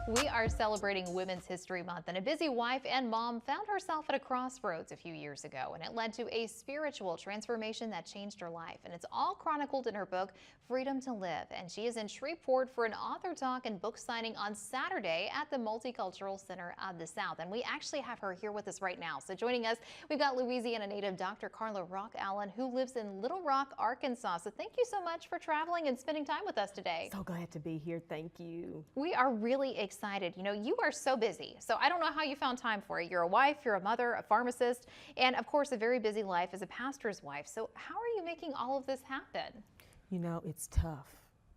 We are celebrating Women's History Month, and a busy wife and mom found herself at a crossroads a few years ago, and it led to a spiritual transformation that changed her life. And it's all chronicled in her book, Freedom to Live. And she is in Shreveport for an author talk and book signing on Saturday at the Multicultural Center of the South. And we actually have her here with us right now. So joining us, we've got Louisiana native Dr. Carla Roque Allen, who lives in Little Rock, Arkansas. So thank you so much for traveling and spending time with us today. So glad to be here. Thank you. We are really excited. You know, you are so busy, so I don't know how you found time for it. You're a wife, you're a mother, a pharmacist, and of course a very busy life as a pastor's wife. So how are you making all of this happen? You know, it's tough,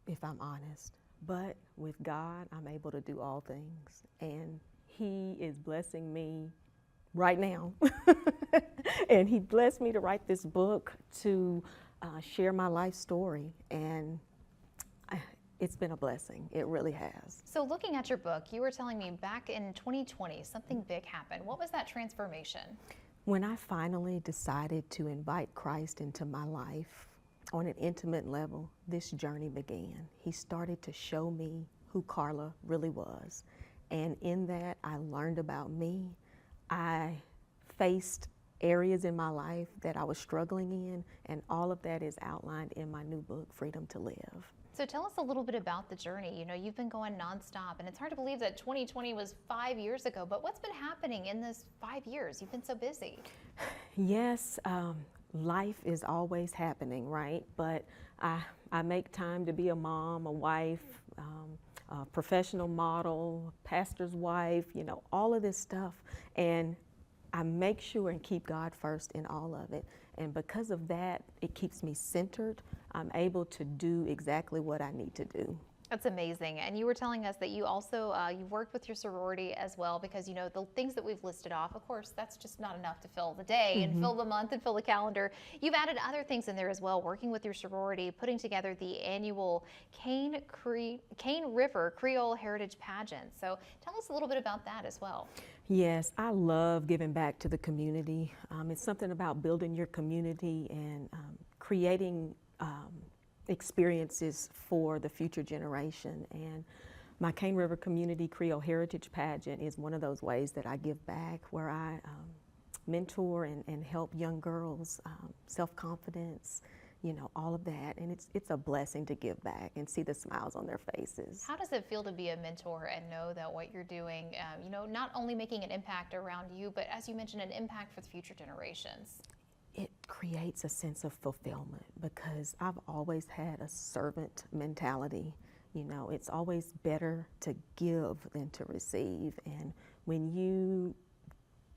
if I'm honest, but with God, I'm able to do all things, and He is blessing me right now. And He blessed me to write this book to share my life story, and it's been a blessing. It really has. So looking at your book, you were telling me back in 2020, something big happened. What was that transformation? When I finally decided to invite Christ into my life on an intimate level, this journey began. He started to show me who Carla really was. And in that, I learned about me. I faced areas in my life that I was struggling in, and all of that is outlined in my new book, Freedom to Live. So tell us a little bit about the journey. You know, you've been going nonstop, and it's hard to believe that 2020 was 5 years ago, but what's been happening in this 5 years? You've been so busy. Yes, life is always happening, right? But I make time to be a mom, a wife, a professional model, pastor's wife, you know, all of this stuff. And I make sure and keep God first in all of it. And because of that, it keeps me centered. I'm able to do exactly what I need to do. That's amazing. And you were telling us that you also, you worked with your sorority as well, because, you know, the things that we've listed off, of course, that's just not enough to fill the day and fill the month and fill the calendar. You've added other things in there as well, working with your sorority, putting together the annual Cane River Creole Heritage Pageant. So tell us a little bit about that as well. Yes, I love giving back to the community. It's something about building your community and creating experiences for the future generation. And my Cane River Community Creole Heritage Pageant is one of those ways that I give back, where I mentor and help young girls, self-confidence, you know, all of that. And it's a blessing to give back and see the smiles on their faces. How does it feel to be a mentor and know that what you're doing, you know, not only making an impact around you, but as you mentioned, an impact for the future generations? It creates a sense of fulfillment, because I've always had a servant mentality. You know, it's always better to give than to receive. And when you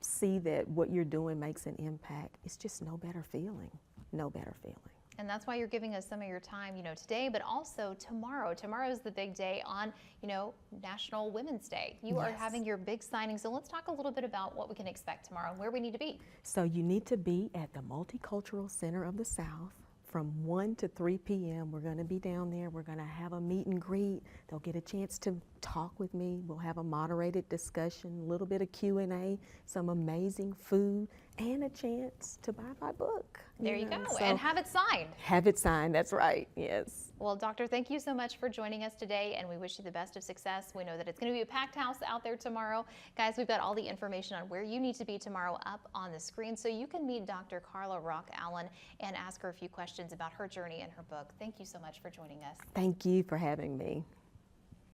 see that what you're doing makes an impact, it's just no better feeling, no better feeling. And that's why you're giving us some of your time, you know, today, but also tomorrow. Tomorrow is the big day on, you know, National Women's Day. You are having your big signing. So let's talk a little bit about what we can expect tomorrow and where we need to be. So you need to be at the Multicultural Center of the South from 1 to 3 p.m. We're going to be down there. We're going to have a meet and greet. They'll get a chance to talk with me. We'll have a moderated discussion, a little bit of Q&A, some amazing food, and a chance to buy my book. There you go, and have it signed. Have it signed, that's right, yes. Well, Doctor, thank you so much for joining us today, and we wish you the best of success. We know that it's going to be a packed house out there tomorrow. Guys, we've got all the information on where you need to be tomorrow up on the screen, so you can meet Dr. Carla Roque Allen and ask her a few questions about her journey and her book. Thank you so much for joining us. Thank you for having me.